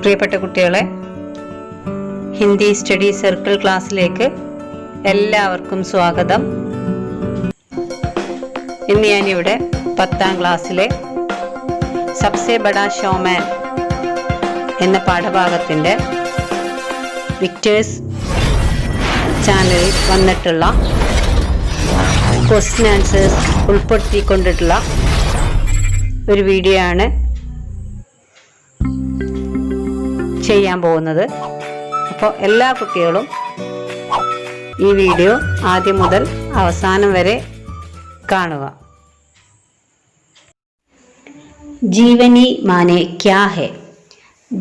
പ്രിയപ്പെട്ട കുട്ടികളെ, Hindi study circle ക്ലാസ്സിലേക്ക് എല്ലാവർക്കും സ്വാഗതം. ഇന്ന് ഞാനിവിടെ 10ാം ക്ലാസ്സിലെ സബ്സെ ബഡാ ഷോമാൻ എന്ന പാഠഭാഗത്തിൻ്റെ വിക്ടേഴ്സ് ചാനലിൽ വന്നിട്ടുള്ള ക്വസ്റ്റ്യൻ ആൻസേഴ്സ് ഉൾപ്പെടുത്തിക്കൊണ്ടിട്ടുള്ള ഒരു വീഡിയോ ആണ് ചെയ്യാൻ പോകുന്നത്. അപ്പോൾ എല്ലാ കുട്ടികളും ഈ വീഡിയോ ആദ്യം മുതൽ അവസാനം വരെ കാണുക. ജീവനി മാനെ ക്യാ ഹെ?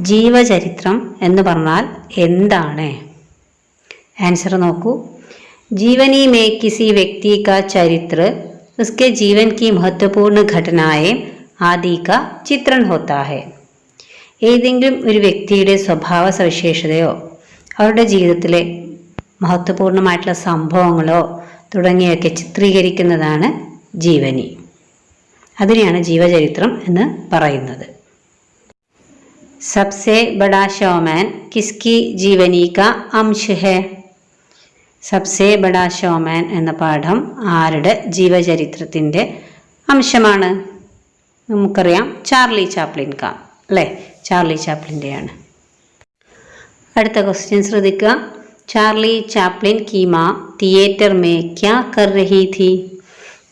ജീവചരിത്രം എന്ന് പറഞ്ഞാൽ എന്താണ്? ആൻസർ നോക്കൂ. जीवनी में किसी व्यक्ति का चरित्र, उसके जीवन की महत्वपूर्ण घटनाएं आदि का चित्रण होता है. ഏതെങ്കിലും ഒരു വ്യക്തിയുടെ സ്വഭാവ സവിശേഷതയോ അവരുടെ ജീവിതത്തിലെ മഹത്വപൂർണ്ണമായിട്ടുള്ള സംഭവങ്ങളോ തുടങ്ങിയൊക്കെ ചിത്രീകരിക്കുന്നതാണ് ജീവനി. അതിനെയാണ് ജീവചരിത്രം എന്ന് പറയുന്നത്. സബ്സെ ബഡാ ഷോമാൻ കിസ്കി ജീവനി കാ അംശ് ഹെ? സബ്സെ ബഡാ ഷോമാൻ എന്ന പാഠം ആരുടെ ജീവചരിത്രത്തിൻ്റെ അംശമാണ്? നമുക്കറിയാം, ചാർലി ചാപ്ലിൻ കാ, അല്ലേ? ചാർലി ചാപ്ലിൻ്റെയാണ്. അടുത്ത ക്വസ്റ്റ്യൻ ശ്രദ്ധിക്കുക. ചാർലി ചാപ്ലിൻ കി മാ തിയേറ്റർ മേ ക്യാ കർ രഹി ഥി?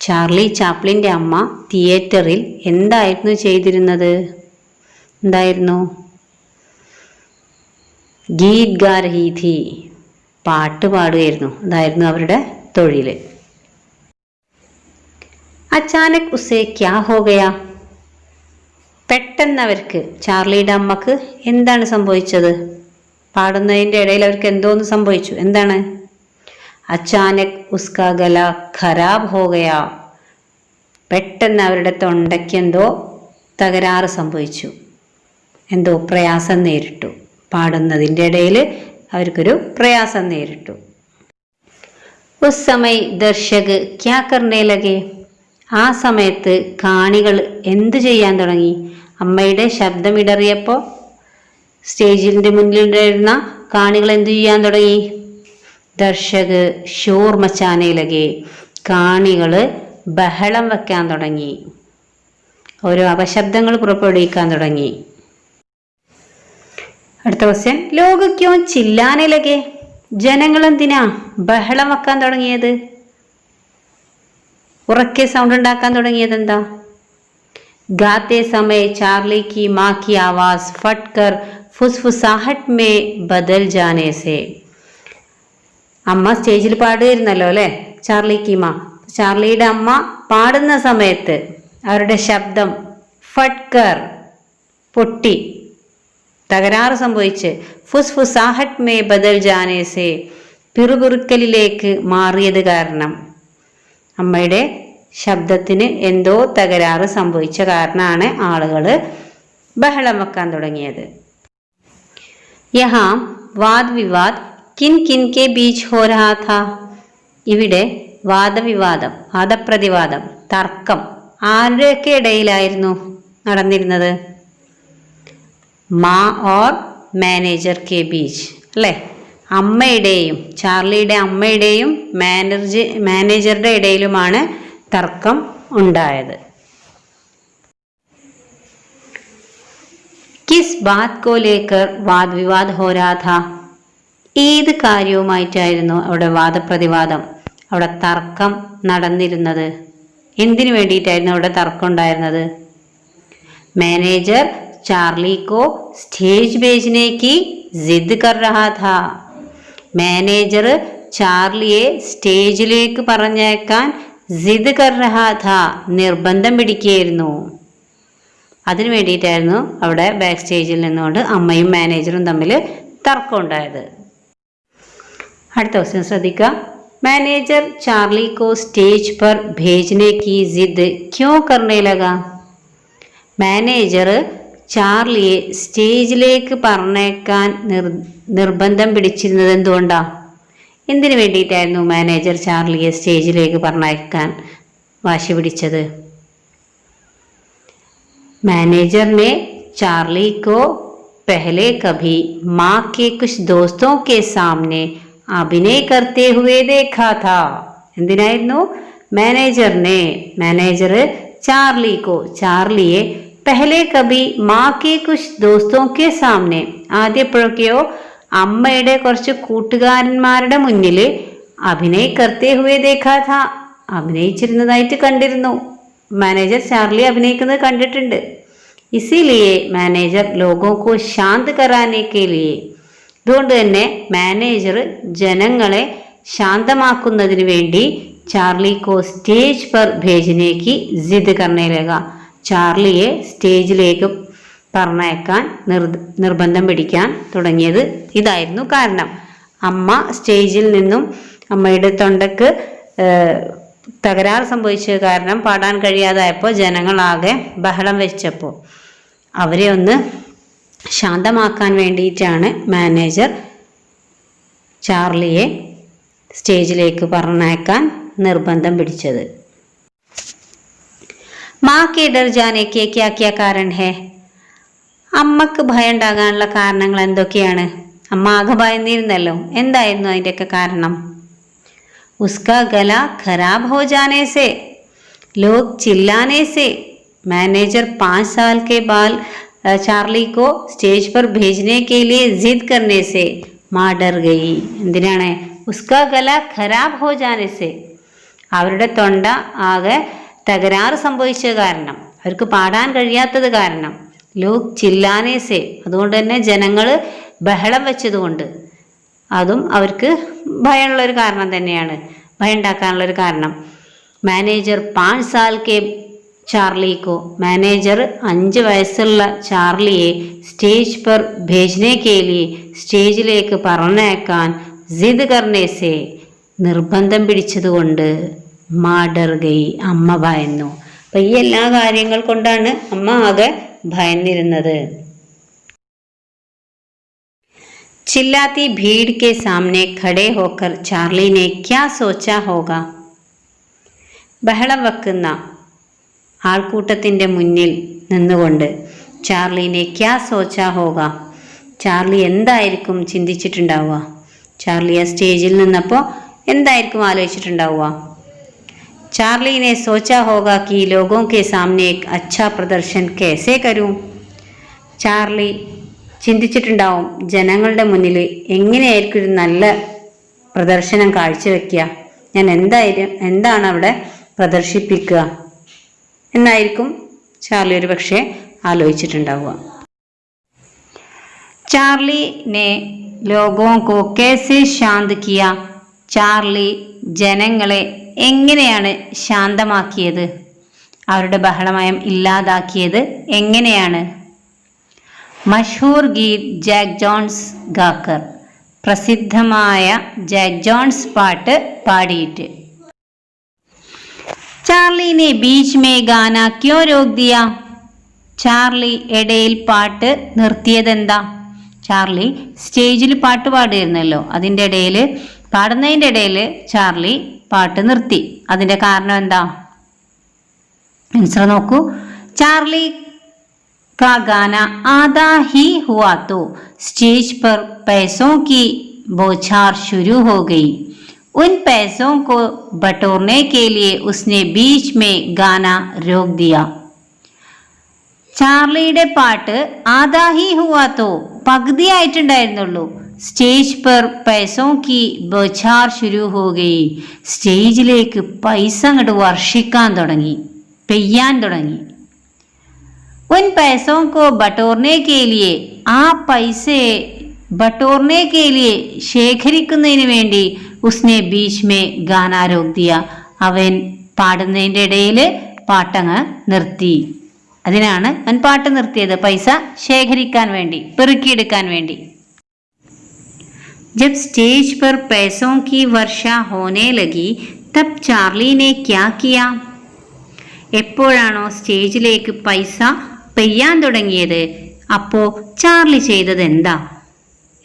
ചാർലി ചാപ്ലിൻ്റെ അമ്മ തിയേറ്ററിൽ എന്തായിരുന്നു ചെയ്തിരുന്നത്? എന്തായിരുന്നു? ഗീത് ഗാ രഹി ഥി, പാട്ട് പാടുകയായിരുന്നു. അതായിരുന്നു അവരുടെ തൊഴിൽ. അച്ചാനക് ഉസേ ക്യാ ഹോ ഗയാ? പെട്ടെന്ന് അവർക്ക്, ചാർലിയുടെ അമ്മക്ക് എന്താണ് സംഭവിച്ചത്? പാടുന്നതിൻ്റെ ഇടയിൽ അവർക്ക് എന്തോന്ന് സംഭവിച്ചു. എന്താണ്? അച്ചാനക് ഉസ്കാ ഗല ഖരാബ് ഹോ ഗയാ. പെട്ടെന്ന് അവരുടെ തൊണ്ടയ്ക്ക് എന്തോ തകരാറ് സംഭവിച്ചു, എന്തോ പ്രയാസം നേരിട്ടു. പാടുന്നതിൻ്റെ ഇടയിൽ അവർക്കൊരു പ്രയാസം നേരിട്ടു. ഉസ് സമയ ദർശക് ക്യാ കർണേ ലഗേ? ആ സമയത്ത് കാണികൾ എന്ത് ചെയ്യാൻ തുടങ്ങി? അമ്മയുടെ ശബ്ദമിടറിയപ്പോൾ സ്റ്റേജിൻ്റെ മുന്നിലുണ്ടായിരുന്ന കാണികൾ എന്ത് ചെയ്യാൻ തുടങ്ങി? ദർശക് ഷോർ മച്ചാനേ ലഗേ, കാണികൾ ബഹളം വെക്കാൻ തുടങ്ങി, ഓരോ അപശബ്ദങ്ങൾ പുറപ്പെടുവിക്കാൻ തുടങ്ങി. അടുത്ത ക്വസ്റ്റ്യൻ. ലോക ക്യോ ചില്ലാനെ ലഗേ? ജനങ്ങൾ എന്തിനാ ബഹളം വെക്കാൻ തുടങ്ങിയത്? ഉറക്കെ സൗണ്ട് ഉണ്ടാക്കാൻ തുടങ്ങിയത് എന്താ? ഗാത്തെ സമയ ചാർലി കി മാ കി ആവാസ് ഫട്കർ ഫുസ്ഫുസാഹട്ട് മേ ബദൽ ജാനെ സേ. അമ്മ സ്റ്റേജിൽ പാടുകയായിരുന്നല്ലോ, അല്ലേ? ചാർലി കി മാ, ചാർലിയുടെ അമ്മ പാടുന്ന സമയത്ത് അവരുടെ ശബ്ദം ഫട്കർ, പൊട്ടി, തകരാറ് സംഭവിച്ച്, ഫുസ്ഫുസാഹട്ട് മേ ബദൽ ജാനെ സേ, പിറുപിറുക്കലിലേക്ക് മാറിയത് കാരണം, അമ്മയുടെ ശബ്ദത്തിന് എന്തോ തകരാറ് സംഭവിച്ച കാരണമാണ് ആളുകൾ ബഹളം വെക്കാൻ തുടങ്ങിയത്. യഹാം വാദ് വിവാദ് കിൻ കിൻ കെ ബീച്ച് ഹോ രഹാ ഥാ? ഇവിടെ വാദവിവാദം, വാദപ്രതിവാദം, തർക്കം ആരുടെയൊക്കെ ഇടയിലായിരുന്നു നടന്നിരുന്നത്? മാ ഓർ മാനേജർ കെ ബീച്ച്, അല്ലേ? അമ്മയുടെയും ചാർലിയുടെ അമ്മയുടെയും മാനേജറുടെ ഇടയിലുമാണ് തർക്കം ഉണ്ടായത്. കിസ് ബാത് കോ ലേക്കർ വാദ് വിവാദ് ഹോ രഹാ ഥാ? ഏത് കാര്യവുമായിട്ടായിരുന്നു അവിടെ വാദപ്രതിവാദം, അവിടെ തർക്കം നടന്നിരുന്നത്? എന്തിനു വേണ്ടിയിട്ടായിരുന്നു അവിടെ തർക്കം ഉണ്ടായിരുന്നത്? മാനേജർ ചാർലി കോ സ്റ്റേജ് भेजने की जिद कर रहा था. മാനേജർ ചാർലിയെ സ്റ്റേജിലേക്ക് പറഞ്ഞേക്കാൻ ജിദ് കർ രഹാ ഥാ, നിർബന്ധം പിടിക്കുകയായിരുന്നു. അതിനു വേണ്ടിയിട്ടായിരുന്നു അവിടെ ബാക്ക് സ്റ്റേജിൽ നിന്നുകൊണ്ട് അമ്മയും മാനേജറും തമ്മിൽ തർക്കം ഉണ്ടായത്. അടുത്ത ക്വസ്റ്റ്യൻ ശ്രദ്ധിക്കുക. മാനേജർ ചാർലി കോ സ്റ്റേജ് पर भेजने की जिद क्यों करने लगा? മാനേജർ ചാർലിയെ സ്റ്റേജിലേക്ക് പറഞ്ഞേക്കാൻ നിർബന്ധം പിടിച്ചിരുന്നത് എന്തുകൊണ്ടാ? എന്തിനു വേണ്ടിയിട്ടായിരുന്നു മാനേജർ ചാർലിയെ സ്റ്റേജിലേക്ക് പറഞ്ഞയക്കാൻ വാശി പിടിച്ചത്? मैनेजर ने चार्ली को पहले कभी माँ के कुछ दोस्तों के सामने अभिनय करते हुए देखा था. എന്തിനായിരുന്നു? മാനേജർ ചാർലിയെ പഹലെ കബി മാ കെ കുച്ച് ദോസ്തോ കെ സാമനെ, ആദ്യം എപ്പോഴൊക്കെയോ അമ്മയുടെ കുറച്ച് കൂട്ടുകാരന്മാരുടെ മുന്നിൽ അഭിനയ് കർത്തേ ഹുവേ ദേഖാ ഥാ, അഭിനയിച്ചിരുന്നതായിട്ട് കണ്ടിരുന്നു. മാനേജർ ചാർലി അഭിനയിക്കുന്നത് കണ്ടിട്ടുണ്ട്. ഇസിലിയെ മാനേജർ ലോഗോ കോ ശാന്ത് കരാനെ കെ ലിയെ, അതുകൊണ്ട് തന്നെ മാനേജർ ജനങ്ങളെ ശാന്തമാക്കുന്നതിന് വേണ്ടി ചാർലി കോ സ്റ്റേജ് പർ ഭേജനെ കി ജിദ് കർനെ ലഗാ, ചാർലിയെ സ്റ്റേജിലേക്ക് പറഞ്ഞയക്കാൻ നിർബന്ധം പിടിക്കാൻ തുടങ്ങിയത് ഇതായിരുന്നു കാരണം. അമ്മ സ്റ്റേജിൽ നിന്നും അമ്മയുടെ തൊണ്ടക്ക് തകരാറ് സംഭവിച്ചത് കാരണം പാടാൻ കഴിയാതായപ്പോൾ ജനങ്ങളാകെ ബഹളം വെച്ചപ്പോൾ അവരെ ഒന്ന് ശാന്തമാക്കാൻ വേണ്ടിയിട്ടാണ് മാനേജർ ചാർലിയെ സ്റ്റേജിലേക്ക് പറഞ്ഞയക്കാൻ നിർബന്ധം പിടിച്ചത്. മാ കെ ഡർ ജാനെ കെ ക്യാ ക്യാ കാരൺ ഹേ, അമ്മക്ക് ഭയം ഉണ്ടാകാനുള്ള കാരണങ്ങൾ എന്തൊക്കെയാണ്? അമ്മ ആകെ ഭയന്നിരുന്നല്ലോ, എന്തായിരുന്നു അതിൻ്റെയൊക്കെ കാരണം? ഉസ്കാ ഗല ഖരാബ് ഹോ ജാനെ സെ, ലോഗ് ചില്ലാനെ സെ, മാനേജർ 5 साल के बाद चार्ली को स्टेज पर भेजने के लिए जिद करने से माँ डर गई. എന്തിനാണ്? ഉസ്കാ ഗല ഖരാബ് ഹോ ജാനെ സെ, അവരുടെ തൊണ്ട ആകെ തകരാറ് സംഭവിച്ചത് കാരണം, അവർക്ക് പാടാൻ കഴിയാത്തത് കാരണം, ലോക് ചില്ലാനെ സെ, അതുകൊണ്ട് തന്നെ ജനങ്ങൾ ബഹളം വെച്ചതുകൊണ്ട്, അതും അവർക്ക് ഭയമുള്ളൊരു കാരണം തന്നെയാണ്, ഭയം ഉണ്ടാക്കാനുള്ളൊരു കാരണം. മാനേജർ 5 साल के ചാർലി കോ, മാനേജർ 5 വയസ്സുള്ള ചാർലിയെ സ്റ്റേജ് പർ ഭേജനെ കെ ലിയെ, സ്റ്റേജിലേക്ക് പറഞ്ഞയക്കാൻ ജിദ് കർനെ സെ, നിർബന്ധം പിടിച്ചതുകൊണ്ട്, മാ ഡർ ഗയി, അമ്മ ഭയന്നു. അപ്പൊ ഈ എല്ലാ കാര്യങ്ങൾ കൊണ്ടാണ് അമ്മ ആകെ ഭയന്നിരുന്നത്. ചില്ലാത്തി ഭീഡ് കെ സാമനെ ഖഡേ ഹോക്കർ ചാർലി നെ ക്യാ സോച്ചാ ഹോഗാ, ബഹളം വെക്കുന്ന ആൾക്കൂട്ടത്തിൻ്റെ മുന്നിൽ നിന്നുകൊണ്ട് ചാർലിനെ ക്യാ സോച്ചാ ഹോഗാ, ചാർലി എന്തായിരിക്കും ചിന്തിച്ചിട്ടുണ്ടാവുക? ചാർലി ആ സ്റ്റേജിൽ നിന്നപ്പോൾ എന്തായിരിക്കും ആലോചിച്ചിട്ടുണ്ടാവുക? चार्ली ने सोचा होगा कि लोगों के सामने एक अच्छा प्रदर्शन कैसे करूं, ചാർലി ചിന്തിച്ചിട്ടുണ്ടാവും ജനങ്ങളുടെ മുന്നിൽ എങ്ങനെയായിരിക്കും ഒരു നല്ല പ്രദർശനം കാഴ്ചവെക്കുക, ഞാൻ എന്താണ് അവിടെ പ്രദർശിപ്പിക്കുക എന്നായിരിക്കും ചാർലി ഒരു പക്ഷേ ആലോചിച്ചിട്ടുണ്ടാവുക. ചാർലി നെ ലോഗോ കോ കേസെ ശാന്ത് കിയ, ചാർലി ജനങ്ങളെ എങ്ങനെയാണ് ശാന്തമാക്കിയത്, അവരുടെ ബഹളമയം ഇല്ലാതാക്കിയത് എങ്ങനെയാണ്? മഷൂർ ഗീത് ജാക്ക് ജോൺസ് ഗാക്കർ, പ്രസിദ്ധമായ ജാക്ക് ജോൺസ് പാട്ട് പാടിയിട്ട്. ചാർലി നെ ബീച്ച് മേ ഗാന ക്യോ രോക് ദിയ, ചാർലി ഇടയിൽ പാട്ട് നിർത്തിയതെന്താ? ചാർലി സ്റ്റേജിൽ പാട്ട് പാടിയിരുന്നല്ലോ, പാടുന്നതിൻ്റെ ഇടയിൽ ചാർലി പാട്ട് നിർത്തി. അതിൻ്റെ കാരണം എന്താ? ആൻസർ നോക്കൂ. ചാർലി കാ ഗാന ആധാ ഹി ഹുവാ തോ സ്റ്റേജ് पर पैसों की बौछार शुरू हो गई, उन पैसों को बटोरने के लिए उसने बीच में गाना रोक दिया. ചാർലിയുടെ പാട്ട് ആധാ ഹി ഹുവാ തോ, പകുതി ആയിട്ടുണ്ടായിരുന്നുള്ളൂ. സ്റ്റേജ് പർ പൈസോ കി ബൗഛാർ ശുരു ഹോ ഗയി, സ്റ്റേജിലേക്ക് പൈസ അങ്ങോട്ട് വർഷിക്കാൻ തുടങ്ങി, പെയ്യാൻ തുടങ്ങി. ഉൻ പൈസോ കോ ബട്ടോർനെ കെ ലിയെ, ആ പൈസയെ ബട്ടോർനെ കെ ലിയെ ശേഖരിക്കുന്നതിന് വേണ്ടി ഉസ്നെ ബീച്ച് മേ ഗാന രോക് ദിയ, അവൻ പാടുന്നതിൻ്റെ ഇടയിൽ പാട്ടങ്ങ് നിർത്തി. അതിനാണ് അവൻ പാട്ട് നിർത്തിയത്, പൈസ ശേഖരിക്കാൻ വേണ്ടി, പെറുക്കിയെടുക്കാൻ വേണ്ടി. जब स्टेज पर पैसों की वर्षा होने लगी तब चार्ली ने क्या किया, എപ്പോഴാണോ സ്റ്റേജിലേക്ക് പൈസ പെയ്യാൻ തുടങ്ങിയത് അപ്പോൾ ചാർലി ചെയ്തത്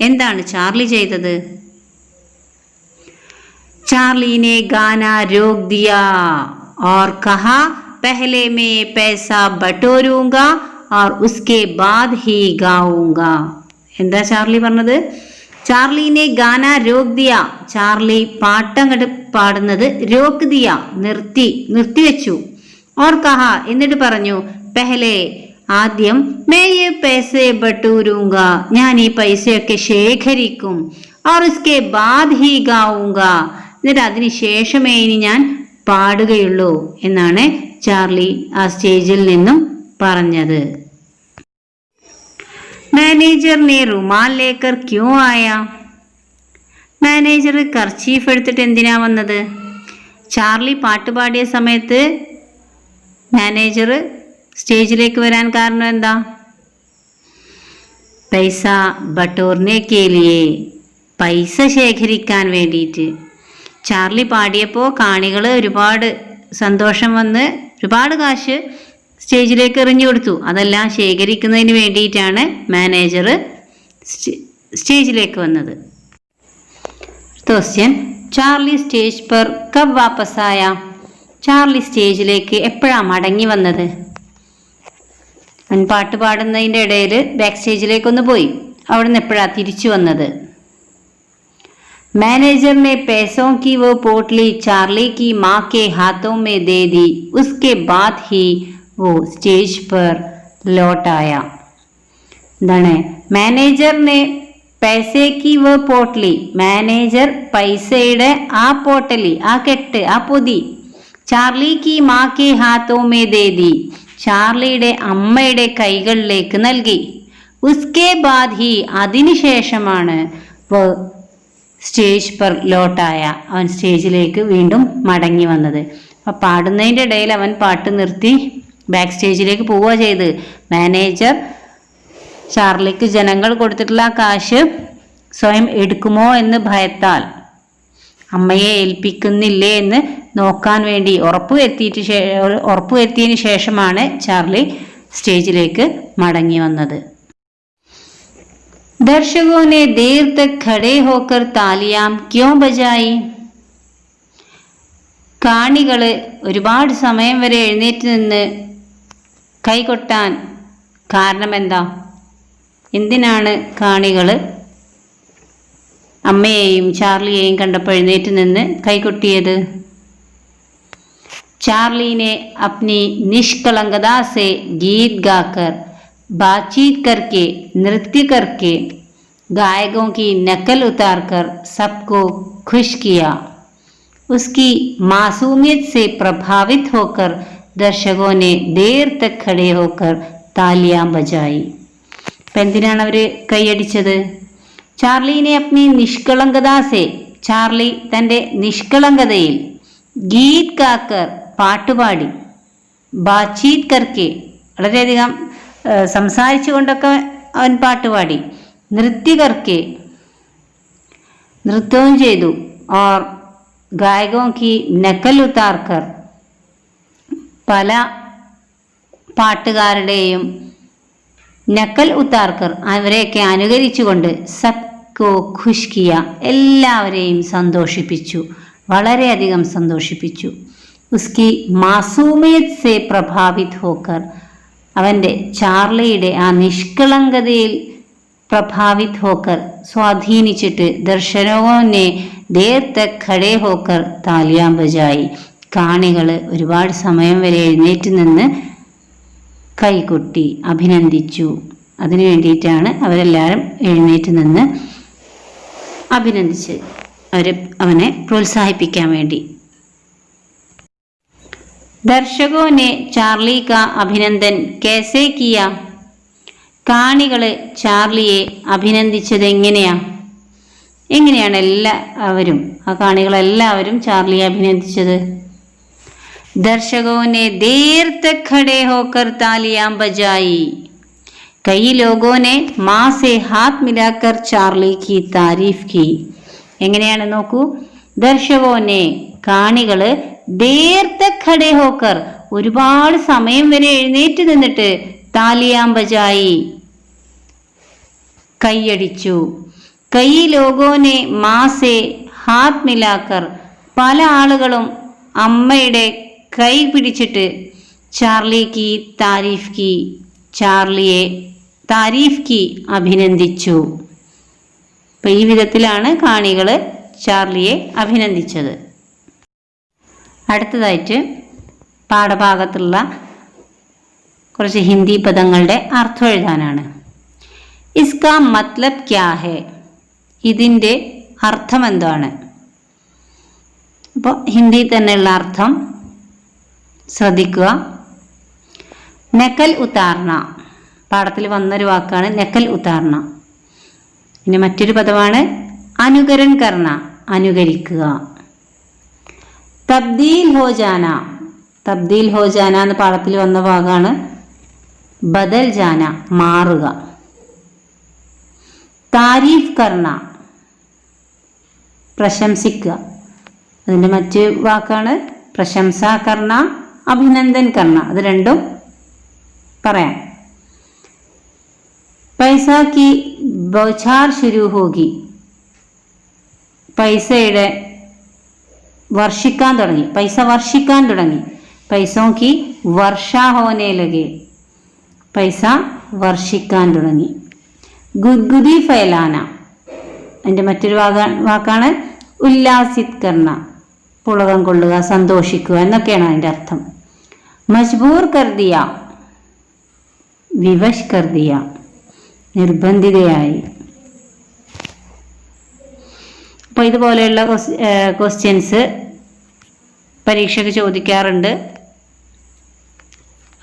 എന്താണ് ചാർലി ചെയ്തത്? चार्ली ने गाना रोक दिया और कहा पहले मैं पैसा बटोरूंगा और उसके बाद ही गाऊंगा. എന്താ ചാർലി പറഞ്ഞത്? ചാർലിനെ ഗാന രോക് ദിയ. ചാർലി പാട്ടങ്ങട് പാടുന്നത് രോക് ദിയ, നിർത്തിവെച്ചു. ഓർ കഹ, എന്നിട്ട് പറഞ്ഞു, പെഹലെ, ആദ്യം മേ യെ പൈസേ ബട്ടൂരൂങ്ക, ഞാൻ ഈ പൈസയൊക്കെ ശേഖരിക്കും. ഓർ ഉസ്കെ ബാദ് ഹി ഗാഊങ്ക, എന്നിട്ട് അതിന് ശേഷമേ ഇനി ഞാൻ പാടുകയുള്ളൂ എന്നാണ് ചാർലി ആ സ്റ്റേജിൽ നിന്നും പറഞ്ഞത്. മാനേജർ ने रुमाल लेकर क्यों आया? മാനേജർ കർച്ചീഫ് എടുത്തിട്ട് എന്തിനാ വന്നത്? ചാർലി പാട്ട് പാടിയ സമയത്ത് മാനേജർ സ്റ്റേജിലേക്ക് വരാൻ കാരണം എന്താ? പൈസ ബട്ടോർനെ കേലിയെ, പൈസ ശേഖരിക്കാൻ വേണ്ടിയിട്ട്. ചാർലി പാടിയപ്പോൾ കാണികൾ ഒരുപാട് സന്തോഷം വന്ന് ഒരുപാട് കാശ് സ്റ്റേജിലേക്ക് എറിഞ്ഞു കൊടുത്തു. അതെല്ലാം ശേഖരിക്കുന്നതിന് വേണ്ടിയിട്ടാണ് മാനേജർ സ്റ്റേജിലേക്ക് വന്നത്. ക്വസ്റ്റ്യൻ, ചാർലി സ്റ്റേജ് पर कब वापस आया? ചാർലി സ്റ്റേജിലേക്ക് എപ്പോഴാണ് മടങ്ങി വന്നത്? അവൻ പാട്ട് പാടുന്നതിൻ്റെ ഇടയിൽ ബാക്ക് സ്റ്റേജിലേക്കൊന്ന് പോയി. അവിടുന്ന് എപ്പോഴാണ് തിരിച്ചു വന്നത്? मैनेजर ने पैसों की वो पोटली चार्ली की माँ के हाथों में दे दी. उसके बाद ही वो സ്റ്റേജ് पर लौट आया. എന്താണ്? മാനേജറിനെ പൈസയ്ക്ക് വ പോട്ടലി, മാനേജർ പൈസയുടെ ആ പോട്ടലി, ആ കെട്ട്, ആ പൊതി, ചാർലിക്ക് മാക്കെ ഹാത്തോമേ ദേദി, ചാർലിയുടെ അമ്മയുടെ കൈകളിലേക്ക് നൽകി. ഉസ്കെ ബാദ് ഹി, അതിനുശേഷമാണ് വ സ്റ്റേജ് പർ ലോട്ടായ, അവൻ സ്റ്റേജിലേക്ക് വീണ്ടും മടങ്ങി വന്നത്. അപ്പം പാടുന്നതിൻ്റെ ഇടയിൽ അവൻ പാട്ട് നിർത്തി ബാക്ക് സ്റ്റേജിലേക്ക് പോവുക ചെയ്ത്. മാനേജർ ചാർലിക്ക് ജനങ്ങൾ കൊടുത്തിട്ടുള്ള ആ കാശ് സ്വയം എടുക്കുമോ എന്ന് ഭയത്താൽ, അമ്മയെ ഏൽപ്പിക്കുന്നില്ലേ എന്ന് നോക്കാൻ വേണ്ടി ഉറപ്പുവരുത്തിയതിന് ശേഷമാണ് ചാർലി സ്റ്റേജിലേക്ക് മടങ്ങി വന്നത്. दर्शकों ने देर तक खड़े होकर तालियां क्यों बजाई? കാണികൾ ഒരുപാട് സമയം വരെ എഴുന്നേറ്റ് നിന്ന് കൈകൊട്ടാൻ കാരണം എന്താ? എന്തിനാണ് കാണികൾ അമ്മയെയും ചാർലിയെയും കണ്ടപ്പോൾ എഴുന്നേറ്റ് നിന്ന് കൈകൊട്ടിയത്? चार्ली ने अपनी निष्कलंकता से गीत गाकर, बातचीत करके, नृत्य करके, गायकों की नकल उतारकर सबको खुश किया. उसकी मासूमियत से प्रभावित होकर दर्शकों ने देर तक खड़े होकर तालियां बजाई. എന്തിനാണ് അവർ കൈയടിച്ചത്? ചാർലിനെ അപ്നി നിഷ്കളങ്കതാസെ, ചാർലി തൻ്റെ നിഷ്കളങ്കതയിൽ, ഗീത് ഗാക്കർ, പാട്ടുപാടി, ബാച്ചീത് കർക്കെ, വളരെയധികം സംസാരിച്ചു കൊണ്ടൊക്കെ അവൻ പാട്ടുപാടി, നൃത്യ കർക്കെ, നൃത്തവും ചെയ്തു, ഓർ ഗായകോं की നക്കൽ ഉതാർക്കർ, പല പാട്ടുകാരുടെയും നക്കൽ ഉത്താർക്കർ, അവരെയൊക്കെ അനുകരിച്ചുകൊണ്ട് സബ്കോ ഖുഷ് കിയ, എല്ലാവരെയും സന്തോഷിപ്പിച്ചു, വളരെയധികം സന്തോഷിപ്പിച്ചു. ഉസ്കി മാസൂമിയത് സെ പ്രഭാവിത് ഹോക്കർ, അവൻ്റെ ചാർലിയുടെ ആ നിഷ്കളങ്കതയിൽ പ്രഭാവിത് ഹോക്കർ, സ്വാധീനിച്ചിട്ട് ദർശനോനെ ദേർ തക് ഖടേ ഹോക്കർ താലിയാം ബജായി, കാണികൾ ഒരുപാട് സമയം വരെ എഴുന്നേറ്റ് നിന്ന് കൈകൊട്ടി അഭിനന്ദിച്ചു. അതിനു വേണ്ടിയിട്ടാണ് അവരെല്ലാവരും എഴുന്നേറ്റ് നിന്ന് അഭിനന്ദിച്ച് അവനെ പ്രോത്സാഹിപ്പിക്കാൻ വേണ്ടി. ദർശകോനെ ചാർലി കാ അഭിനന്ദൻ കേസേ കിയ, കാണികൾ ചാർലിയെ അഭിനന്ദിച്ചത് എങ്ങനെയാണ് എല്ലാവരും, ആ കാണികളെല്ലാവരും ചാർലിയെ അഭിനന്ദിച്ചത്? दर्शकों ने देर तक खड़े होकर तालियां बजाई. कई लोगों ने माँ से हाथ मिलाकर चार्ली की तारीफ की. എങ്ങനെയാണ് നോക്കൂ, ദർശകോനെ, കാണികൾ, ദേർ തക് ഖടേ ഹോക്കർ, ഒരുപാട് സമയം വരെ എഴുന്നേറ്റ് നിന്നിട്ട്, താലിയാം ബജായി, കൈയടിച്ചു. കൈ ലോഗോനെ മാസെ ഹാത്ത് മിലാക്കർ, പല ആളുകളും അമ്മയുടെ കൈ പിടിച്ചിട്ട്, ചാർലിക്ക് താരീഫ് കി, ചാർലിയെ താരീഫ് കി അഭിനന്ദിച്ചു. അപ്പൊ ഈ വിധത്തിലാണ് കാണികൾ ചാർലിയെ അഭിനന്ദിച്ചത്. അടുത്തതായിട്ട് പാഠഭാഗത്തുള്ള കുറച്ച് ഹിന്ദി പദങ്ങളുടെ അർത്ഥം എഴുതാനാണ്. ഇസ്കാ മത്ലബ് ക്യാ ഹെ, ഇതിൻ്റെ അർത്ഥം എന്താണ്? അപ്പോൾ ഹിന്ദി തന്നെയുള്ള അർത്ഥം ശ്രദ്ധിക്കുക. നക്കൽ ഉത്താർണ, പാഠത്തിൽ വന്നൊരു വാക്കാണ് നക്കൽ ഉത്താർണ. പിന്നെ മറ്റൊരു പദമാണ് അനുകരൺ കർണ, അനുകരിക്കുക. തബ്ദീൽ ഹോ ജാന, തബ്ദീൽ ഹോ ജാന എന്ന് പാഠത്തിൽ വന്ന ഭാഗമാണ് ബദൽ ജാന, മാറുക. താരീഫ് കർണ, പ്രശംസിക്കുക. അതിൻ്റെ മറ്റ് വാക്കാണ് പ്രശംസ കർണ, അഭിനന്ദൻ കർണ. അത് രണ്ടും പറയാം. പൈസ കി ബൗഛാർ ശുരു ഹോഗി, പൈസയുടെ വർഷിക്കാൻ തുടങ്ങി, പൈസ വർഷിക്കാൻ തുടങ്ങി. പൈസോ കി വർഷ ഹോനെ ലഗെ, പൈസ വർഷിക്കാൻ തുടങ്ങി. ഗുദ്ഗുദി ഫൈലാന, അതിൻ്റെ മറ്റൊരു വാക്കാണ് ഉല്ലാസിത് കർണ, പുളകം കൊള്ളുക, സന്തോഷിക്കുക എന്നൊക്കെയാണ് അതിൻ്റെ അർത്ഥം. മജ്ബൂർ കർദിയ, വിവശ് കർദിയ, നിർബന്ധിതയായി. അപ്പോൾ ഇതുപോലെയുള്ള ക്വസ്റ്റ്യൻസ് പരീക്ഷയ്ക്ക് ചോദിക്കാറുണ്ട്.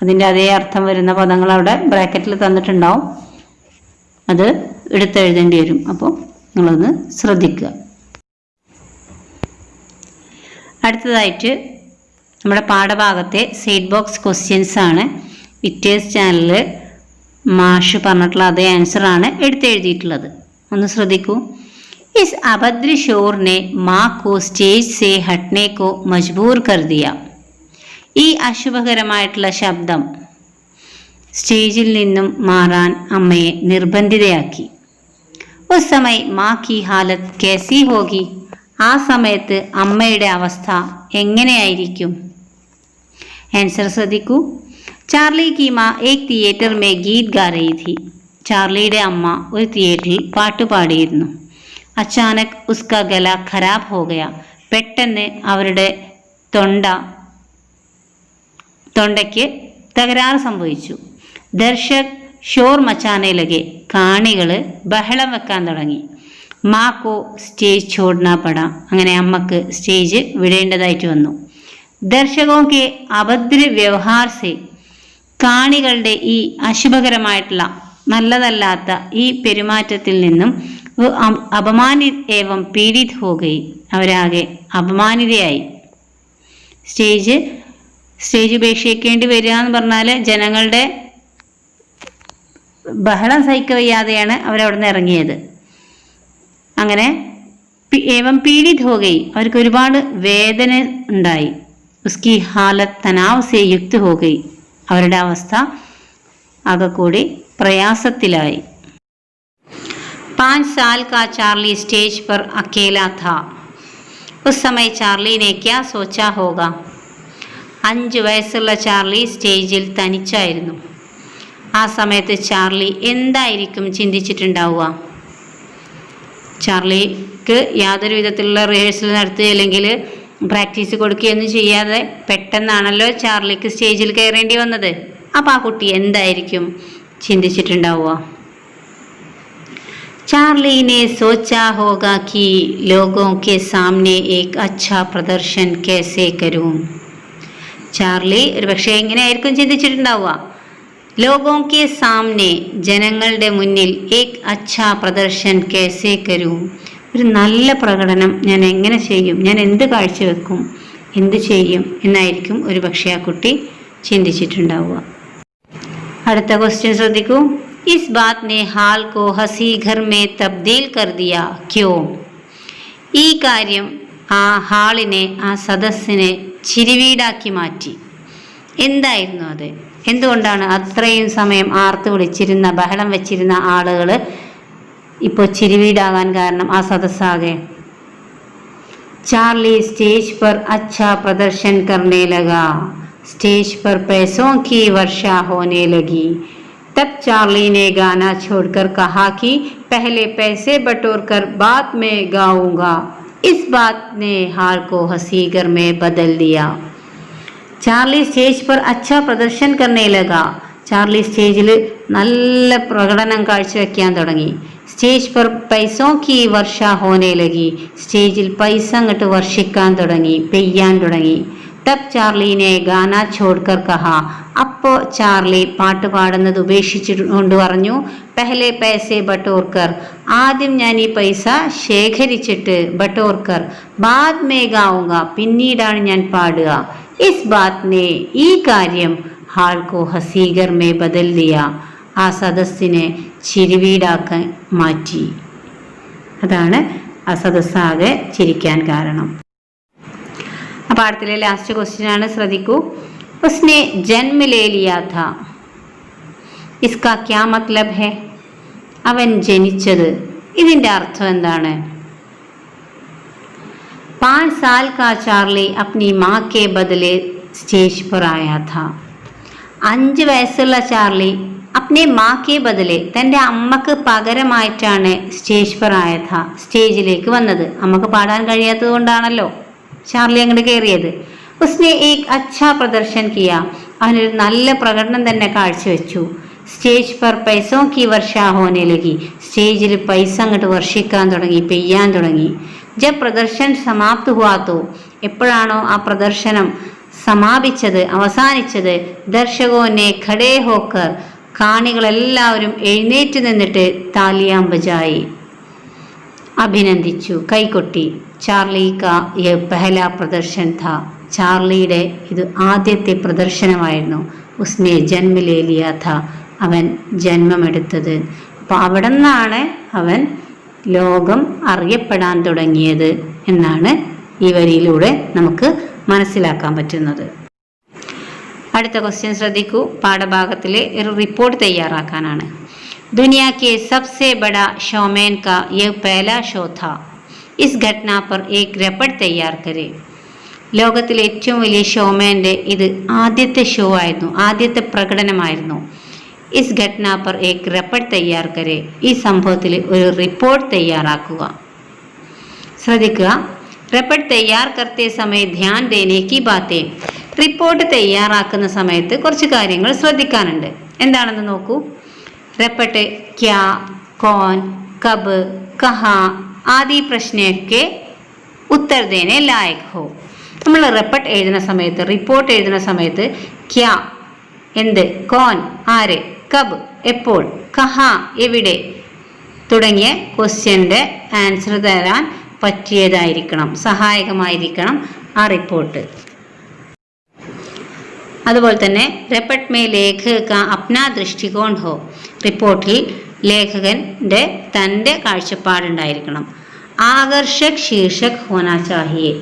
അതിൻ്റെ അതേ അർത്ഥം വരുന്ന പദങ്ങൾ അവിടെ ബ്രാക്കറ്റിൽ തന്നിട്ടുണ്ടാവും. അത് എടുത്തെഴുതേണ്ടി വരും. അപ്പോൾ നിങ്ങളൊന്ന് ശ്രദ്ധിക്കുക. അടുത്തതായിട്ട് നമ്മുടെ പാഠഭാഗത്തെ സൈഡ് ബോക്സ് ക്വസ്റ്റ്യൻസ് ആണ്. വിക്ടേഴ്സ് ചാനലിൽ മാഷ് പറഞ്ഞിട്ടുള്ള അതേ ആൻസറാണ് എടുത്തെഴുതിയിട്ടുള്ളത്. ഒന്ന് ശ്രദ്ധിക്കൂ. इस अभद्र शोर ने माँ को സ്റ്റേജ് से हटने को मजबूर कर दिया. ഈ അശുഭകരമായിട്ടുള്ള ശബ്ദം സ്റ്റേജിൽ നിന്നും മാറാൻ അമ്മയെ നിർബന്ധിതയാക്കി. ഉസ് സമയ മാ കി ഹാലത്ത് കേസി ഹോഗി, ആ സമയത്ത് അമ്മയുടെ അവസ്ഥ എങ്ങനെയായിരിക്കും? ആൻസർ ശ്രദ്ധിക്കൂ. ചാർലി കി മാ ഏക് തിയേറ്റർ മേ ഗീത് ഗാ രഹി ഥി, ചാർലിയുടെ അമ്മ ഒരു തിയേറ്ററിൽ പാട്ട് പാടിയിരുന്നു. അച്ചാനക് ഉസ്കാ ഗല ഖരാബ് ഹോ ഗയ, പെട്ടെന്ന് അവരുടെ തൊണ്ടയ്ക്ക് തകരാറ് സംഭവിച്ചു. ദർശക് ഷോർ മച്ചാനെ ലഗെ, കാണികൾ ബഹളം വെക്കാൻ തുടങ്ങി. മാക്കോ സ്റ്റേജ് ഛോഡ്ന പട, അങ്ങനെ അമ്മക്ക് സ്റ്റേജ് വിടേണ്ടതായിട്ട് വന്നു. ദർശകോ കെ അഭദ്ര വ്യവഹാർ സെ, കാണികളുടെ ഈ അശുഭകരമായിട്ടുള്ള നല്ലതല്ലാത്ത ഈ പെരുമാറ്റത്തിൽ നിന്നും അപമാനിത് ഏവം പീഡിത് ഹോ ഗയി, അവരാകെ അപമാനിതയായി. സ്റ്റേജ് ഉപേക്ഷിക്കേണ്ടി വരിക എന്ന് പറഞ്ഞാൽ ജനങ്ങളുടെ ബഹളം സഹിക്കവയ്യാതെയാണ് അവരവിടെ നിന്ന് ഇറങ്ങിയത്. അങ്ങനെ ഏവം പീഡിത് ഹോ ഗയി, അവർക്ക് ഒരുപാട് വേദന ഉണ്ടായി. ഉസ്കി ഹാലത്ത് തനാവ് സേ യുക്ത് ഹോ ഗയി, അവരുടെ അവസ്ഥ ആകെ കൂടി പ്രയാസത്തിലായി. 5 साल का चार्ली स्टेज पर अकेला था. उस समय चार्ली ने क्या सोचा होगा? 5 വയസ്സുള്ള ചാർലി സ്റ്റേജിൽ തനിച്ചായിരുന്നു. ആ സമയത്ത് ചാർലി എന്തായിരിക്കും ചിന്തിച്ചിട്ടുണ്ടാവുക? ചാർലിക്ക് യാതൊരു വിധത്തിലുള്ള റിഹേഴ്സൽ നടത്തുക അല്ലെങ്കിൽ പ്രാക്ടീസ് കൊടുക്കുകയൊന്നും ചെയ്യാതെ പെട്ടെന്നാണല്ലോ ചാർലിക്ക് സ്റ്റേജിൽ കയറേണ്ടി വന്നത്. അപ്പോൾ ആ കുട്ടി എന്തായിരിക്കും ചിന്തിച്ചിട്ടുണ്ടാവുക? चार्ली ने सोचा होगा कि लोगों के सामने एक अच्छा प्रदर्शन कैसे करूं. ചാർലി ഒരു പക്ഷേ എങ്ങനെയായിരിക്കും ചിന്തിച്ചിട്ടുണ്ടാവുക? ലോഗോं के सामने, ജനങ്ങളുടെ മുന്നിൽ ഏക് അച്ഛാ പ്രദർശൻ കേസേ കരൂം, ഒരു നല്ല പ്രകടനം ഞാൻ എങ്ങനെ ചെയ്യും, ഞാൻ എന്ത് കാഴ്ചവെക്കും, എന്ത് ചെയ്യും എന്നായിരിക്കും ഒരു പക്ഷേ ആ കുട്ടി ചിന്തിച്ചിട്ടുണ്ടാവുക. അടുത്ത ക്വസ്റ്റ്യൻ ശ്രദ്ധിക്കൂ. इस बात ने हाल को हंसी घर में तब्दील कर दिया क्यों? ഈ കാര്യം ആ ഹാളിനെ, ആ സദസ്സിനെ ചിരിവീടാക്കി മാറ്റി. എന്തായിരുന്നു അത്? എന്തുകൊണ്ടാണ് അത്രയും സമയം ആർത്ത് വിളിച്ചിരുന്ന, ബഹളം വെച്ചിരുന്ന ആളുകൾ ഇപ്പോൾ ചിരിവീടാകാൻ കാരണം? ആ സദസ്സാകെ ചാർലി സ്റ്റേജ് पर अच्छा प्रदर्शन करने लगा, स्टेज पर पैसों की वर्षा होने लगी. तब चार्ली ने गाना छोड़कर कहा कि पहले पैसे बटोर कर बाद में गाऊंगा। इस बात ने हाल को हंसीगर में बदल दिया। ചാർലി സ്റ്റേജ് पर अच्छा प्रदर्शन करने लगा. ചാർലി സ്റ്റേജിൽ നല്ല പ്രകടനം കാഴ്ചവെക്കാൻ തുടങ്ങി. സ്റ്റേജ് पर पैसों की वर्षा होने लगी. സ്റ്റേജിൽ പൈസ അങ്ങോട്ട് വർഷിക്കാൻ തുടങ്ങി, പെയ്യാൻ തുടങ്ങി. तब चार्ली ने गाना छोड़कर कहा. അപ്പോൾ ചാർലി പാട്ട് പാടുന്നത് ഉപേക്ഷിച്ചുകൊണ്ട് പറഞ്ഞു, പെഹലെ പൈസെ ബട്ടോർക്കർ, ആദ്യം ഞാൻ ഈ പൈസ ശേഖരിച്ചിട്ട്, ബട്ടോർക്കർ ബാദ് മേ ഗാവുക, പിന്നീടാണ് ഞാൻ പാടുക. ഇസ് ബാത് ने ഈ കാര്യം ഹാൾ കോ ഹസീഗർ മേ ബദൽ ദിയ, ആ സദസ്സിനെ ചിരിവീടാക്കാൻ മാറ്റി. അതാണ് ആ സദസ്സാകെ ചിരിക്കാൻ കാരണം. ആ പാഠത്തിലെ ലാസ്റ്റ് ക്വസ്റ്റ്യൻ ആണ്, ശ്രദ്ധിക്കൂ. उसने जन्म ले लिया था, इसका क्या मतलब है? അവൻ ജനിച്ചത്, ഇതിന്റെ അർത്ഥം എന്താണ്? 5 साल का चार्ली अपनी माँ के बदले स्टेज पर आया था. 5 വയസ്സുള്ള ചാർലി अपने माँ के बदले, തൻ്റെ അമ്മക്ക് പകരമായിട്ടാണ് സ്റ്റേജ് पर आया था, സ്റ്റേജിലേക്ക് വന്നത്. അമ്മക്ക് പാടാൻ കഴിയാത്തത് കൊണ്ടാണല്ലോ ചാർലി അങ്ങോട്ട് കയറിയത്. उसने एक अच्छा प्रदर्शन किया, അവനൊരു നല്ല പ്രകടനം തന്നെ കാഴ്ചവെച്ചു. സ്റ്റേജ് पर पैसों की वर्षा होने लगी, സ്റ്റേജിൽ പൈസ അങ്ങോട്ട് വർഷിക്കാൻ തുടങ്ങി, പെയ്യാൻ തുടങ്ങി. जब प्रदर्शन समाप्त हुआ तो, എപ്പോഴാണോ ആ പ്രദർശനം സമാപിച്ചത്, അവസാനിച്ചത്, ദർശകോനെ ഖടേ ഹോക്കർ, കാണികളെല്ലാവരും എഴുന്നേറ്റ് നിന്നിട്ട് താലിയാം ബജായി, അഭിനന്ദിച്ചു, കൈകൊട്ടി. ചാർലി കാ യേ പെഹല പ്രദർശൻ ഥാ, ചാർലിയുടെ ഇത് ആദ്യത്തെ പ്രദർശനമായിരുന്നു. ഉസ്നെ ജന്മ ലേ ലിയാ ഥാ, അവൻ ജന്മമെടുത്തത്. അപ്പോൾ അവിടെ നിന്നാണ് അവൻ ലോകം അറിയപ്പെടാൻ തുടങ്ങിയത് എന്നാണ് ഈ വരിയിലൂടെ നമുക്ക് മനസ്സിലാക്കാൻ പറ്റുന്നത്. അടുത്ത ക്വസ്റ്റ്യൻ ശ്രദ്ധിക്കൂ. പാഠഭാഗത്തിലെ ഒരു റിപ്പോർട്ട് തയ്യാറാക്കാനാണ്. दुनिया के सबसे बड़ा शोमैन का यह पहला शो था. इस घटना पर एक रिपोर्ट तैयार करें. ലോകത്തിലെ ഏറ്റവും വലിയ ഷോമാൻ്റെ ഇത് ആദ്യത്തെ ഷോ ആയിരുന്നു, ആദ്യത്തെ പ്രകടനമായിരുന്നു. ഇസ് ഘട്ന പർ ഏക് റിപ്പോർട്ട് തയ്യാർ കരെ, ഈ സംഭവത്തിൽ ഒരു റിപ്പോർട്ട് തയ്യാറാക്കുക. ശ്രദ്ധിക്കുക, റിപ്പോർട്ട് തയ്യാർ കർത്തേ സമയ ധ്യാൻ ദേനെ കി ബാത്തേ. റിപ്പോർട്ട് തയ്യാറാക്കുന്ന സമയത്ത് കുറച്ച് കാര്യങ്ങൾ ശ്രദ്ധിക്കാനുണ്ട്. എന്താണെന്ന് നോക്കൂ. റിപ്പോർട്ട് ക്യാ, കോൻ, കബ്, കഹാ ആദി പ്രശ്നൊക്കെ ഉത്തർ ദേനെ ലായക് ഹോ. നമ്മൾ റിപ്പോർട്ട് എഴുതുന്ന സമയത്ത്, റിപ്പോർട്ട് എഴുതുന്ന സമയത്ത് ക്യാ എന്ത്, കോൻ ആര്, കബ് എപ്പോൾ, കഹ എവിടെ തുടങ്ങിയ ക്വസ്റ്റ്യൻ്റെ ആൻസർ തരാൻ പറ്റിയതായിരിക്കണം, സഹായകമായിരിക്കണം ആ റിപ്പോർട്ട്. അതുപോലെ തന്നെ റിപ്പോർട്ട് മേ ലേഖക അപ്നാ ദൃഷ്ടികോൺ ഹോ, റിപ്പോർട്ടിൽ ലേഖകൻ്റെ തൻ്റെ കാഴ്ചപ്പാടുണ്ടായിരിക്കണം. ആകർഷക് ശീർഷക് ഹോനാ ചാഹിയേ,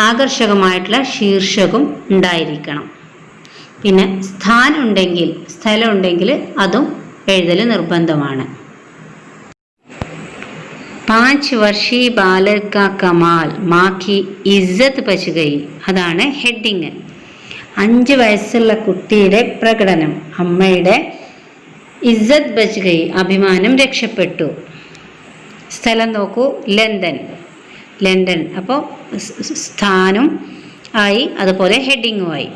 ആകർഷകമായിട്ടുള്ള ശീർഷകം ഉണ്ടായിരിക്കണം. പിന്നെ സ്ഥാനം ഉണ്ടെങ്കിൽ, സ്ഥലം ഉണ്ടെങ്കിൽ അതും എഴുതൽ നിർബന്ധമാണ്. 5 വർഷീയ ബാലക് കാ കമാൽ മാ കി ഇസ്സത്ത് ബച്ച് ഗയി, അതാണ് ഹെഡിങ്. 5 വയസ്സുള്ള കുട്ടിയുടെ പ്രകടനം, അമ്മയുടെ ഇസ്സത്ത് ബച്ച് ഗയി, അഭിമാനം രക്ഷപ്പെട്ടു. സ്ഥലം നോക്കൂ, ലണ്ടൻ, ലണ്ടൻ. അപ്പോൾ സ്ഥാനം ആയി, അതുപോലെ ഹെഡിങ്ങുമായി.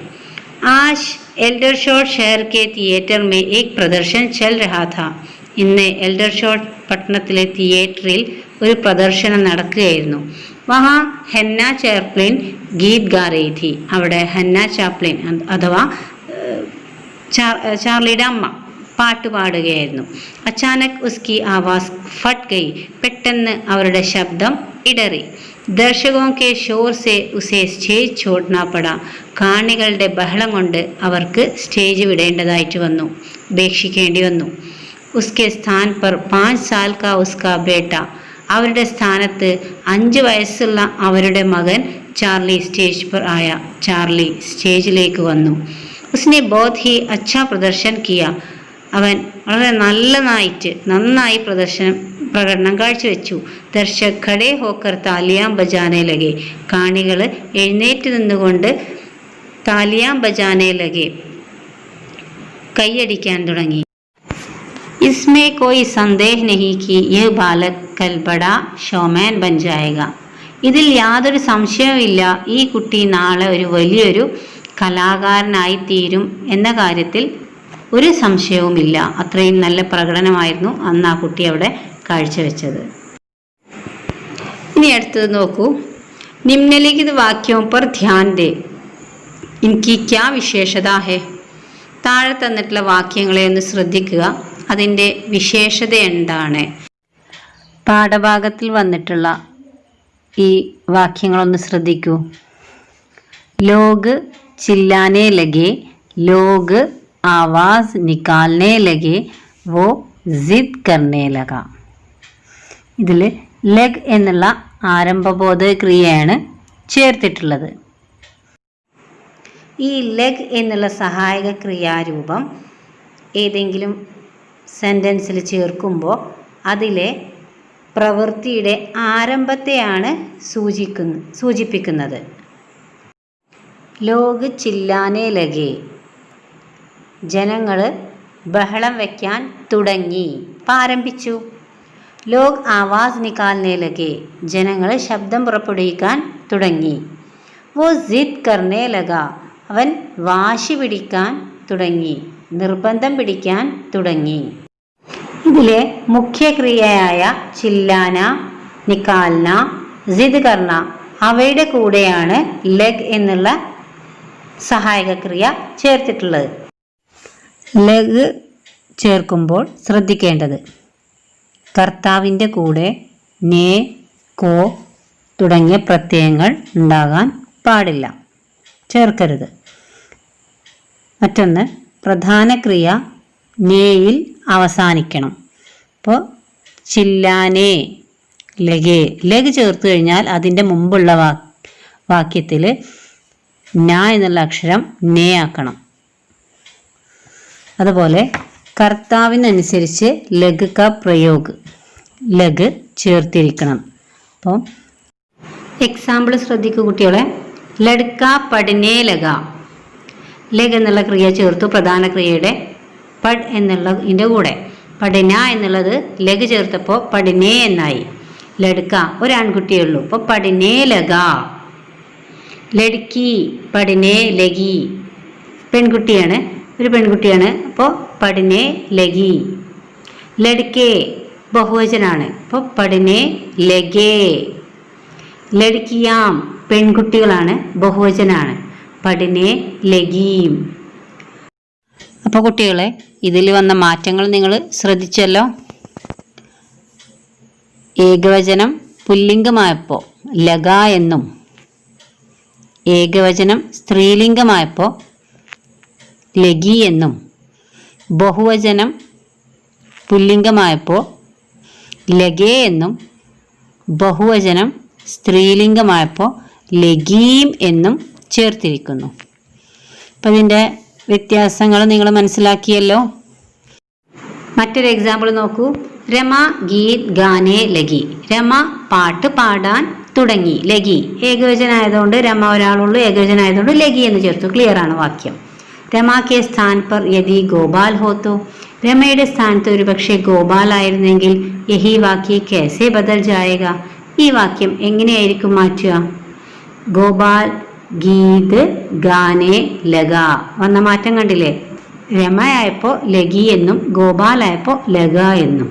ആജ് എൽഡർഷോട്ട് ഷഹർ കെ തിയേറ്റർ മേ ഏക് പ്രദർശൻ ചൽ രഹാ ഥാ, ഇന്ന് എൽഡർഷോട്ട് പട്ടണത്തിലെ തിയേറ്ററിൽ ഒരു പ്രദർശനം നടക്കുകയായിരുന്നു. വഹാ ഹന്ന ചാപ്ലിൻ ഗീത് ഗാ രഹി ഥി, അവിടെ ഹന്ന ചാപ്ലിൻ അഥവാ ചാർലിയുടെ അമ്മ പാട്ട് പാടുകയായിരുന്നു. അച്ചാനക് ഉസ്കി ആവാസ് ഫട്ട് ഗയി, പെട്ടെന്ന് അവരുടെ ശബ്ദം ഇടറി. ദർശകോं के शोर से उसे സ്റ്റേജ് छोड़ना पड़ा, കാണികളുടെ ബഹളം കൊണ്ട് അവർക്ക് സ്റ്റേജ് വിടേണ്ടതായിട്ട് വന്നു, ഉപേക്ഷിക്കേണ്ടി വന്നു. ഉസ്കെ സ്ഥാൻ പർ 5 साल का उसका बेटा, അവരുടെ സ്ഥാനത്ത് 5 വയസ്സുള്ള അവരുടെ മകൻ ചാർലി സ്റ്റേജ് पर आया, ചാർലി സ്റ്റേജിലേക്ക് വന്നു. उसने बहुत ही अच्छा प्रदर्शन किया, അവൻ വളരെ നന്നായി പ്രകടനം കാഴ്ചവെച്ചു. ദർശക് ഖടേ ഹോക്കർ താലിയാം ബജാനെ ലഗെ, കാണികൾ എഴുന്നേറ്റ് നിന്നുകൊണ്ട് താലിയാം ബജാനെ ലഗെ, കൈയടിക്കാൻ തുടങ്ങി. इसमें कोई संदेह नहीं कि यह बालक कल बड़ा शोमैन बन जाएगा. ഇതിൽ യാതൊരു സംശയവുമില്ല, ഈ കുട്ടി നാളെ ഒരു വലിയൊരു കലാകാരനായി തീരും എന്ന കാര്യത്തിൽ ഒരു സംശയവുമില്ല. അത്രയും നല്ല പ്രകടനമായിരുന്നു അന്ന് ആ കുട്ടി അവിടെ കാഴ്ചവെച്ചത്. ഇനി അടുത്തത് നോക്കൂ. നിമ്നലിഖിത വാക്യോं पर ध्यान दे, इनकी क्या विशेषता है. താഴെ തന്നിട്ടുള്ള വാക്യങ്ങളെ ഒന്ന് ശ്രദ്ധിക്കുക, അതിൻ്റെ വിശേഷത എന്താണ്. പാഠഭാഗത്തിൽ വന്നിട്ടുള്ള ഈ വാക്യങ്ങളൊന്ന് ശ്രദ്ധിക്കൂ. ലോഗ് ചില്ലാനെ ലഗെ, ലോഗ് ആവാസ് നിക്കാൽനെ ലഗെ, വോ ജിദ് കർനെ ലഗ. ഇതിൽ ലഗ് എന്നുള്ള ആരംഭബോധ ക്രിയയാണ് ചേർത്തിട്ടുള്ളത്. ഈ ലഗ് എന്നുള്ള സഹായക ക്രിയാരൂപം ഏതെങ്കിലും സെൻറ്റൻസിൽ ചേർക്കുമ്പോൾ അതിലെ പ്രവൃത്തിയുടെ ആരംഭത്തെയാണ് സൂചിപ്പിക്കുന്നത്. ലോഗ് ചില്ലാനെ ലഗെ, ജനങ്ങൾ ബഹളം വയ്ക്കാൻ തുടങ്ങി, ആരംഭിച്ചു. ലോഗ് ആവാസ് നിക്കാൽനെ ലഗെ, ജനങ്ങൾ ശബ്ദം പുറപ്പെടുവിക്കാൻ തുടങ്ങി. വോ ജിദ് കർനെ ലഗ, അവൻ വാശി പിടിക്കാൻ തുടങ്ങി, നിർബന്ധം പിടിക്കാൻ തുടങ്ങി. ഇതിലെ മുഖ്യക്രിയയായ ചില്ലാന, നിക്കാൽന, ജിദ് കർണ അവയുടെ കൂടെയാണ് ലഗ് എന്നുള്ള സഹായക ക്രിയ ചേർത്തിട്ടുള്ളത്. ലഗ് ചേർക്കുമ്പോൾ ശ്രദ്ധിക്കേണ്ടത്, കർത്താവിൻ്റെ കൂടെ നേ, കോ തുടങ്ങിയ പ്രത്യയങ്ങൾ ഉണ്ടാകാൻ പാടില്ല, ചേർക്കരുത്. മറ്റൊന്ന്, പ്രധാന ക്രിയ നേയിൽ അവസാനിക്കണം. അപ്പോൾ ചില്ലാനേ ലഗേ, ലഗ് ചേർത്ത് കഴിഞ്ഞാൽ അതിൻ്റെ മുമ്പുള്ള വാക്യത്തിൽ ന എന്നുള്ള അക്ഷരം നേ ആക്കണം. അതുപോലെ കർത്താവിനനുസരിച്ച് ലഗ് ക പ്രയോഗ്, ലഗ് ചേർത്തിരിക്കണം. അപ്പോൾ എക്സാമ്പിൾ ശ്രദ്ധിക്കൂ കുട്ടികളെ. ലഡ്ക പഠനേ ലഗ, ലഗ് എന്നുള്ള ക്രിയ ചേർത്തു പ്രധാന ക്രിയയുടെ പഡ് എന്നുള്ള ഇതിൻ്റെ കൂടെ. പഠന എന്നുള്ളത് ലഗ് ചേർത്തപ്പോൾ പഠനേ എന്നായി. ലഡ്ക ഒരു ആൺകുട്ടിയേ ഉള്ളൂ, അപ്പോൾ പഠനേ ലഗ. ലഡ്കി പഠനേ ലഗി, പെൺകുട്ടിയാണ്, ഒരു പെൺകുട്ടിയാണ്, അപ്പോൾ പഠനേ ലഗി. ലഡ്കേ ബഹുവചനാണ്, അപ്പോൾ പഠനേ ലഗേ. ലഡ്കിയാം പെൺകുട്ടികളാണ്, ബഹുവചനാണ്, പഠനേ ലഗീം. അപ്പോൾ കുട്ടികളെ, ഇതിൽ വന്ന മാറ്റങ്ങൾ നിങ്ങൾ ശ്രദ്ധിച്ചല്ലോ. ഏകവചനം പുല്ലിംഗമായപ്പോൾ ലഗ എന്നും, ഏകവചനം സ്ത്രീലിംഗമായപ്പോൾ ലഗി എന്നും, ബഹുവചനം പുല്ലിംഗമായപ്പോൾ ലഗേ എന്നും, ബഹുവചനം സ്ത്രീലിംഗമായപ്പോൾ ലഗീം എന്നും ചേർത്തിരിക്കുന്നു. അപ്പം ഇതിൻ്റെ വ്യത്യാസങ്ങൾ നിങ്ങൾ മനസ്സിലാക്കിയല്ലോ. മറ്റൊരു എക്സാമ്പിൾ നോക്കൂ. രമ ഗീത് ഗാനേ ലഗി, രമ പാട്ട് പാടാൻ തുടങ്ങി. ലഗി ഏകവചനായതുകൊണ്ട് രമ ഒരാളുള്ളൂ, ഏകവചനായതുകൊണ്ട് ലഗി എന്ന് ചേർത്തു. ക്ലിയർ ആണ് വാക്യം. രമ കെ സ്ഥാൻ പർ യദി ഗോപാൽ ഹോത്തോ, രമയുടെ സ്ഥാനത്ത് ഒരു പക്ഷേ ഗോപാൽ ആയിരുന്നെങ്കിൽ യഹി വാക്യ കേസെ ബദൽ ജായേഗ, ഈ വാക്യം എങ്ങനെയായിരിക്കും മാറ്റുക? ഗോപാൽ ഗീത് ഗാനേ ലഗ വന്ന മാറ്റം കണ്ടില്ലേ? രമയായപ്പോൾ ലഗി എന്നും ഗോപാലായപ്പോൾ ലഗ എന്നും.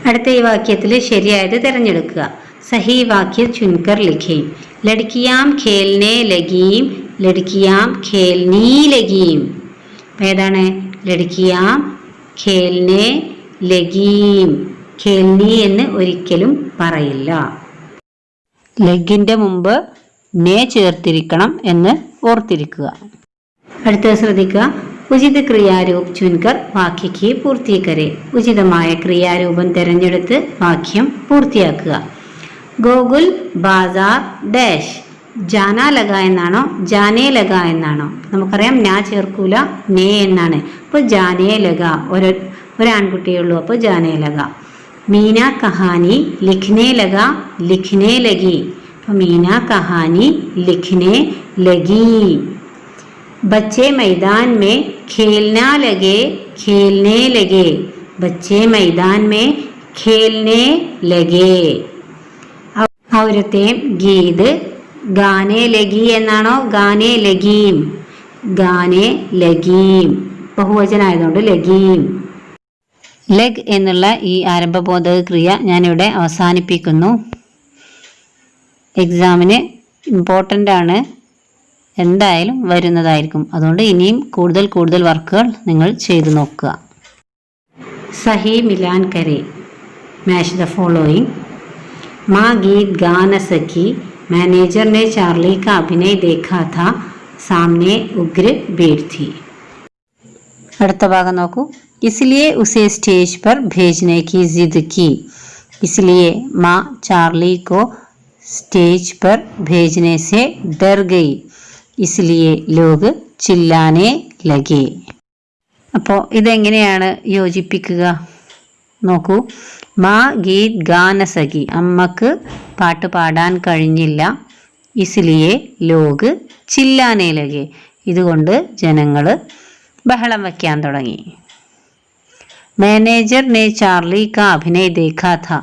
അടുത്ത ഈ വാക്യത്തിൽ ശരിയായത് തിരഞ്ഞെടുക്കുക. സഹി വാക്യ ചുൻകർ ലിഖേം. ലഡ്കിയാം ഖേൽനെ ലഗീം, ലഡ്കിയാം ഖേൽനീ ലഗീം. ഏതാണ്? ലഡ്കിയാം ഖേൽനെ ലഗീം. ഖേൽനി എന്ന് ഒരിക്കലും പറയില്ല. ലഗിൻ്റെ മുമ്പ് നേ ചേർത്തിരിക്കണം എന്ന് ഓർത്തിരിക്കുക. അടുത്തത് ശ്രദ്ധിക്കുക. ഉചിത ക്രിയാരൂപ് ചുൻകർ വാക്യക്ക് പൂർത്തീകരെ. ഉചിതമായ ക്രിയാരൂപം തിരഞ്ഞെടുത്ത് വാക്യം പൂർത്തിയാക്കുക. ഗോകുൽ ബാസാർ ഡാഷ്. ജാന ലഗ എന്നാണോ ജാനേ ലഗ എന്നാണോ? നമുക്കറിയാം ഞാ ചേർക്കൂല, നേ എന്നാണ്. അപ്പോൾ ജാനേ ലഗ, ഒരാൺകുട്ടിയേ ഉള്ളൂ, അപ്പോൾ ജാനേ ലഗ. മീന കഹാനി ലിഖ്നെ ലഗ, ലിഖ്നെ ലഗി. അപ്പോൾ മീന കഹാനി ലിഖ്നെ ലഗി. बच्चे मैदान में खेलना लगे, खेलने लगे. बच्चे मैदान में खेलने लगे. औरतें गीत गाने लगी എന്നാണോ ഗാനെ ലഗീം? ഗാനെ ലഗീം ബഹുവചനായതുകൊണ്ട് ലഗീം. ലഗ് എന്നുള്ള ഈ ആരംഭബോധക ക്രിയ ഞാനിവിടെ അവസാനിപ്പിക്കുന്നു. എക്സാമിന് ഇമ്പോർട്ടൻ്റ് ആണ്, എന്തായാലും വരുന്നതായിരിക്കും. അതുകൊണ്ട് ഇനിയും കൂടുതൽ വർക്കുകൾ നിങ്ങൾ ചെയ്തു നോക്കുക. സഹി മിലാൻ കരെ. Match the following. माँ गीत गा न सकी. मैनेजर ने चार्ली का अभिनय देखा था. सामने उग्र भीड़ थी. അടുത്ത ഭാഗം നോക്കൂ. इसलिए उसे स्टेज पर भेजने की जिद की. इसलिए माँ चार्ली को स्टेज पर भेजने से डर गई. इसलिए लोग चिल्लाने लगे. അപ്പോൾ ഇതെങ്ങനെയാണ് യോജിപ്പിക്കുക നോക്കൂ. മാ ഗീത് ഗാന സഖി, അമ്മക്ക് പാട്ട് പാടാൻ കഴിഞ്ഞില്ല. ഇസ്ലിയെ ലോഗ് ചില്ലാനെ ലഗെ, ഇതുകൊണ്ട് ജനങ്ങൾ ബഹളം വയ്ക്കാൻ തുടങ്ങി. മാനേജർ നെ ചാർലി കാ അഭിനയ ദേഖാ ഥ.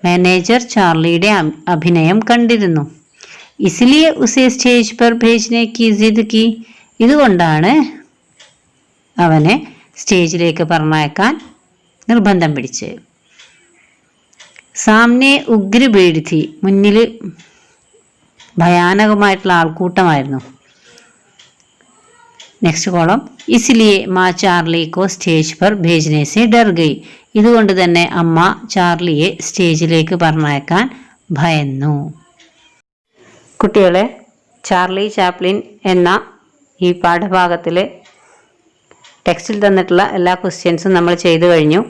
മാനേജർ ചാർലിയുടെ അഭിനയം കണ്ടിരുന്നു. ഇസ്ലിയെ ഉസെ സ്റ്റേജ് പർ ഭേജ്നെ കി ജിദ് കി, ഇതുകൊണ്ടാണ് അവനെ സ്റ്റേജിലേക്ക് പറഞ്ഞയക്കാൻ നിർബന്ധം പിടിച്ച്. സാമ്നെ ഉഗ്ര ഭീഡ് ഥി, മുന്നിൽ ഭയാനകമായിട്ടുള്ള ആൾക്കൂട്ടമായിരുന്നു. Next column. ഇസ്ലിയെ മാ ചാർലി കോ സ്റ്റേജ് പർ ഭേജ്നെ സെ ഡർ ഗയി, ഇതുകൊണ്ട് തന്നെ അമ്മ ചാർലിയെ സ്റ്റേജിലേക്ക് പറഞ്ഞയക്കാൻ ഭയന്നു. കുട്ടികളെ, ചാർലി ചാപ്ലിൻ എന്ന ഈ പാഠഭാഗത്തിൽ ടെക്സ്റ്റിൽ തന്നിട്ടുള്ള എല്ലാ ക്വസ്റ്റ്യൻസും നമ്മൾ ചെയ്തു കഴിഞ്ഞു.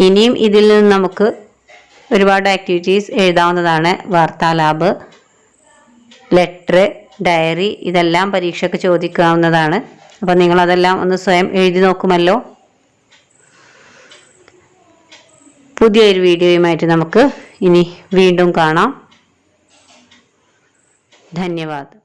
ഇനിയും ഇതിൽ നിന്ന് നമുക്ക് ഒരുപാട് ആക്ടിവിറ്റീസ് എഴുതാവുന്നതാണ്. വാർത്താലാപ്, ലെറ്റർ, ഡയറി, ഇതെല്ലാം പരീക്ഷയ്ക്ക് ചോദിക്കാവുന്നതാണ്. അപ്പോൾ നിങ്ങളതെല്ലാം ഒന്ന് സ്വയം എഴുതി നോക്കുമല്ലോ. പുതിയൊരു വീഡിയോയുമായിട്ട് നമുക്ക് ഇനി വീണ്ടും കാണാം. ധന്യവാദം.